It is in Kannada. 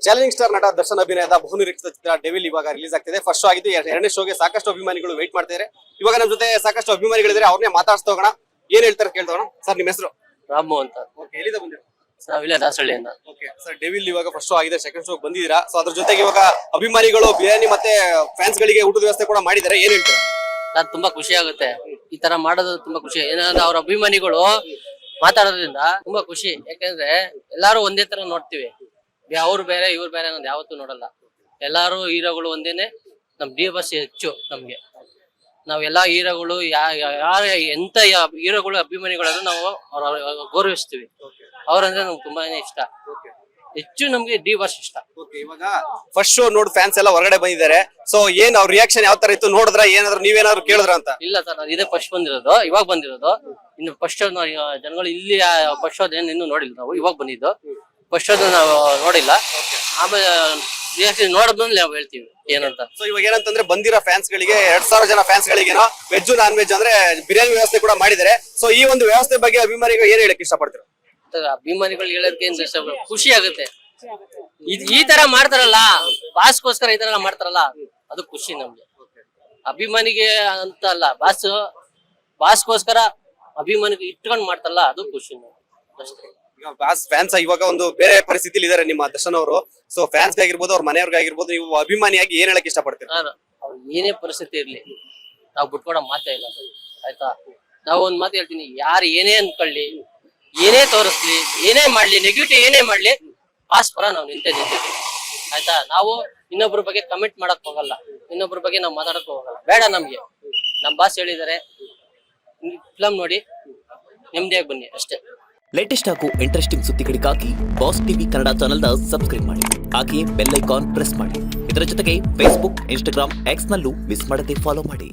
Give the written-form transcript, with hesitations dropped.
ಚಾಲೆಂಜಿಂಗ್ ಸ್ಟಾರ್ ನಟ ದರ್ಶನ್ ಅಭಿನಯದ ಬಹುನಿರೀಕ್ಷಿತ ಚಿತ್ರ ಡೆವಿಲ್ ಇವಾಗ ರಿಲೀಸ್ ಆಗ್ತಿದೆ. ಫಸ್ಟ್ ಶೋ ಆಗಿದ್ದು, ಎರಡನೇ ಶೋಗೆ ಸಾಕಷ್ಟು ಅಭಿಮಾನಿಗಳು ವೇಟ್ ಮಾಡ್ತಿದ್ದಾರೆ. ಇವಾಗ ನಮ್ಮ ಜೊತೆ ಸಾಕಷ್ಟು ಅಭಿಮಾನಿಗಳಿದ್ದಾರೆ, ಅವ್ರನ್ನೇ ಮಾತಾಡ್ಸ್ತಾ ಹೋಗೋಣ. ಏನ್ ಹೇಳ್ತಾರೆ ಕೇಳ್ತೋಣ. ಸರ್, ನಿಮ್ಮ ಹೆಸರು? ರಾಮು ಅಂತ. ಓಕೆ, ಎಲ್ಲಿಂದ ಬಂದಿರೋ? ನಾವಿಲ್ಲ ದಾಸಹಳ್ಳಿಯಿಂದ. ಓಕೆ ಸರ್, ಡೆವಿಲ್ ಇವಾಗ ಫಸ್ಟ್ ಶೋ ಆಗಿದೆ, ಸೆಕೆಂಡ್ ಶೋ ಬಂದಿದ್ದೀರಾ. ಸೊ ಅದ್ರ ಜೊತೆಗೆ ಇವಾಗ ಅಭಿಮಾನಿಗಳು ಬಿರಿಯಾನಿ ಮತ್ತೆ ಫ್ಯಾನ್ಸ್ ಗಳಿಗೆ ಊಟದ ವ್ಯವಸ್ಥೆ ಕೂಡ ಮಾಡಿದ್ದಾರೆ. ಏನ್ ಹೇಳ್ತಾರೆ? ನಾನ್ ತುಂಬಾ ಖುಷಿ ಆಗುತ್ತೆ ಈ ತರ ಮಾಡೋದು, ತುಂಬಾ ಖುಷಿ. ಏನಂದ್ರೆ ಅವ್ರ ಅಭಿಮಾನಿಗಳು ಮಾತಾಡೋದ್ರಿಂದ ತುಂಬಾ ಖುಷಿ. ಯಾಕಂದ್ರೆ ಎಲ್ಲಾರು ಒಂದೇ ತರ ನೋಡ್ತೀವಿ, ಅವ್ರು ಬೇರೆ ಇವ್ರು ಬೇರೆ ಅನ್ನೋದು ಯಾವತ್ತೂ ನೋಡಲ್ಲ. ಎಲ್ಲಾರು ಹೀರೋಗಳು ಒಂದೇನೆ. ನಮ್ ಡಿ ಬಸ್ ಹೆಚ್ಚು ನಮ್ಗೆ. ನಾವೆಲ್ಲಾ ಹೀರೋಗಳು ಯಾರ ಎಂತ ಹೀರೋಗಳು ಅಭಿಮಾನಿಗಳಾದ್ರೂ ನಾವು ಗೌರವಿಸ್ತೀವಿ. ಅವ್ರಂದ್ರೆ ನಮ್ಗೆ ತುಂಬಾನೇ ಇಷ್ಟ. ಹೆಚ್ಚು ನಮ್ಗೆ ಡಿ ಬಾಸ್ ಇಷ್ಟ. ಇವಾಗ ಫಸ್ಟ್ ಶೋ ನೋಡಿ ಫ್ಯಾನ್ಸ್ ಎಲ್ಲ ಹೊರಗಡೆ ಬಂದಿದ್ದಾರೆ. ಸೊ ಏನ್ ಅವ್ರ ರಿಯಾಕ್ಷನ್ ಯಾವ ತರ ಇತ್ತು ನೋಡಿದ್ರ? ಏನಾದ್ರು ನೀವೇನಾದ್ರು ಕೇಳಿದ್ರ ಅಂತ? ಇಲ್ಲ ಸರ್, ನಾನು ಇದೇ ಫಸ್ಟ್ ಬಂದಿರೋದು, ಇವಾಗ ಬಂದಿರೋದು. ಇನ್ನು ಫಸ್ಟ್ ಶೋ ಜನಗಳು ಇಲ್ಲಿ ಫಸ್ಟ್ ಶೋ ಇನ್ನೂ ನೋಡಿಲ್ಲ ನಾವು, ಇವಾಗ ಬಂದಿದ್ದು. ಫಸ್ಟ್ ಶೋ ನಾವು ನೋಡಿಲ್ಲ. ಆಮೇಲೆ ರಿಯಾಕ್ಷನ್ ನೋಡಿದ್ಮೇಲೆ ನಾವು ಹೇಳ್ತೀವಿ ಏನಂತ. ಸೊ ಇವಾಗ ಏನಂತಂದ್ರೆ ಬಂದಿರೋ ಫ್ಯಾನ್ಸ್ ಗಳಿಗೆ 2000 ಜನ ಫ್ಯಾನ್ಸ್ ಗಳಿಗೆ ವೆಜ್ ನಾನ್ ವೆಜ್ ಅಂದ್ರೆ ಬಿರಿಯಾನಿ ವ್ಯವಸ್ಥೆ ಕೂಡ ಮಾಡಿದ್ದಾರೆ. ಸೊ ಈ ಒಂದು ವ್ಯವಸ್ಥೆ ಬಗ್ಗೆ ಅಭಿಮಾನಿಗಳು ಏನ್ ಹೇಳಕ್ ಇಷ್ಟಪಡ್ತೀರಾ? ಅಭಿಮಾನಿಗಳು ಹೇಳೋದಕ್ಕೆ ಖುಷಿ ಆಗುತ್ತೆ. ಈ ತರ ಮಾಡ್ತಾರಲ್ಲ, ಬಾಸ್ಗೋಸ್ಕರ ಈ ತರ ಮಾಡ್ತಾರಲ್ಲ, ಅದು ಖುಷಿ ನಮ್ಗೆ. ಅಭಿಮಾನಿಗೆ ಅಂತ ಅಲ್ಲ, ಬಾಸ್ಗೋಸ್ಕರ ಅಭಿಮಾನಿಗೆ ಇಟ್ಕೊಂಡ್ ಮಾಡ್ತಾರಲ್ಲ, ಅದು ಖುಷಿ ಅಷ್ಟೇ. ಈಗ ಬಾಸ್ ಫ್ಯಾನ್ಸ್ ಇವಾಗ ಒಂದು ಬೇರೆ ಪರಿಸ್ಥಿತಿಲಿ ಇದಾರೆ ನಿಮ್ಮ ದರ್ಶನ್ ಅವರು. ಸೊ ಫ್ಯಾನ್ಸ್ ಆಗಿರ್ಬೋದು, ಅವ್ರ ಮನೆಯವ್ರಿಗಾಗಿರ್ಬೋದು, ನೀವು ಅಭಿಮಾನಿಯಾಗಿ ಏನ್ ಹೇಳಕ್ ಇಷ್ಟಪಡ್ತೀರಾ? ಅವ್ರು ಏನೇ ಪರಿಸ್ಥಿತಿ ಇರ್ಲಿ, ನಾವು ಬಿಟ್ಕೊಡೋ ಮಾತೇ ಇಲ್ಲ. ಆಯ್ತಾ, ನಾವು ಒಂದ್ ಮಾತು ಹೇಳ್ತೀನಿ, ಯಾರು ಏನೇ ಅನ್ಕೊಳ್ಳಿ, ಏನೇ ತೋರಿಸ್ಲಿ, ಏನೇ ಮಾಡ್ಲಿ, ನೆಗೆಟಿವ್ ಏನೇ ಮಾಡ್ಲಿ, ಬಾಸ್ ಪರ ನಾವು ನಿಂತಿದ್ದೀವಿ. ಆಯ್ತಾ, ನಾವು ಇನ್ನೊಬ್ರ ಬಗ್ಗೆ ಕಮೆಂಟ್ ಮಾಡಕ್ ಹೋಗಲ್ಲ, ಇನ್ನೊಬ್ರ ಬಗ್ಗೆ ನಾವು ಮಾತಾಡಕ್ ಹೋಗಲ್ಲ. ಬೇಡ ನಮ್ಗೆ. ನಮ್ ಬಾಸ್ ಹೇಳಿದಾರೆ, ಫಿಲಂ ನೋಡಿ ನೆಮ್ಮದಿಯಾಗಿ ಬನ್ನಿ ಅಷ್ಟೇ. ಲೇಟೆಸ್ಟ್ ಹಾಗೂ ಇಂಟ್ರೆಸ್ಟಿಂಗ್ ಸುದ್ದಿಗಳಿಗಾಗಿ ಬಾಸ್ ಟಿವಿ ಕನ್ನಡ ಚಾನೆಲ್ನ ಸಬ್ಸ್ಕ್ರೈಬ್ ಮಾಡಿ. ಹಾಗೆಯೇ ಬೆಲ್ ಐಕಾನ್ ಪ್ರೆಸ್ ಮಾಡಿ. ಇದರ ಜೊತೆಗೆ ಫೇಸ್ಬುಕ್, ಇನ್ಸ್ಟಾಗ್ರಾಮ್, ಎಕ್ಸ್ ನಲ್ಲೂ ಮಿಸ್ ಮಾಡದೆ ಫಾಲೋ ಮಾಡಿ.